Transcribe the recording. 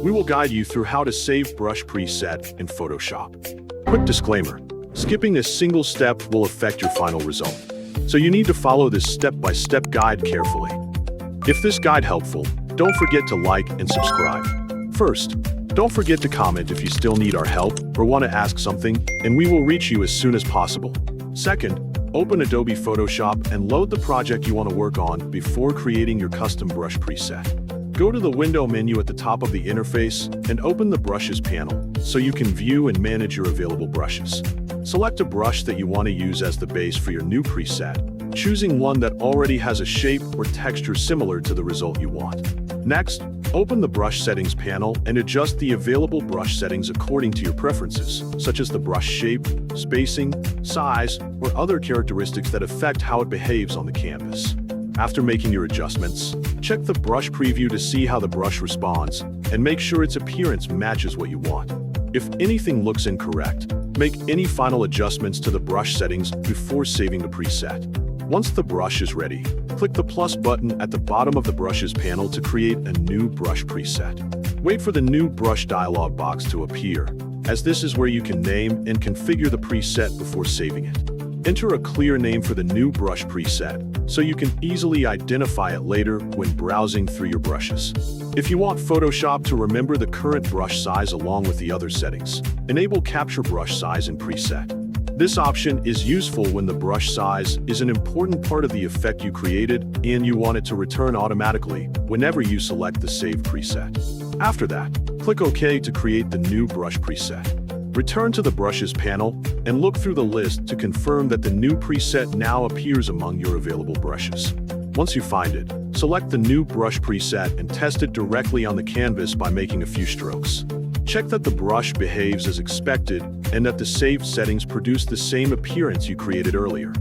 We will guide you through how to save brush preset in Photoshop. Quick disclaimer, skipping a single step will affect your final result, so you need to follow this step-by-step guide carefully. If this guide helpful, don't forget to like and subscribe. First, don't forget to comment if you still need our help or want to ask something, and we will reach you as soon as possible. Second, open Adobe Photoshop and load the project you want to work on before creating your custom brush preset. Go to the window menu at the top of the interface and open the Brushes panel so you can view and manage your available brushes. Select a brush that you want to use as the base for your new preset, choosing one that already has a shape or texture similar to the result you want. Next, open the Brush Settings panel and adjust the available brush settings according to your preferences, such as the brush shape, spacing, size, or other characteristics that affect how it behaves on the canvas. After making your adjustments, check the brush preview to see how the brush responds and make sure its appearance matches what you want. If anything looks incorrect, make any final adjustments to the brush settings before saving the preset. Once the brush is ready, click the plus button at the bottom of the Brushes panel to create a new brush preset. Wait for the new brush dialog box to appear, as this is where you can name and configure the preset before saving it. Enter a clear name for the new brush preset, so you can easily identify it later when browsing through your brushes. If you want Photoshop to remember the current brush size along with the other settings, enable Capture Brush Size in Preset. This option is useful when the brush size is an important part of the effect you created and you want it to return automatically whenever you select the Save preset. After that, click OK to create the new brush preset. Return to the Brushes panel and look through the list to confirm that the new preset now appears among your available brushes. Once you find it, select the new brush preset and test it directly on the canvas by making a few strokes. Check that the brush behaves as expected and that the saved settings produce the same appearance you created earlier.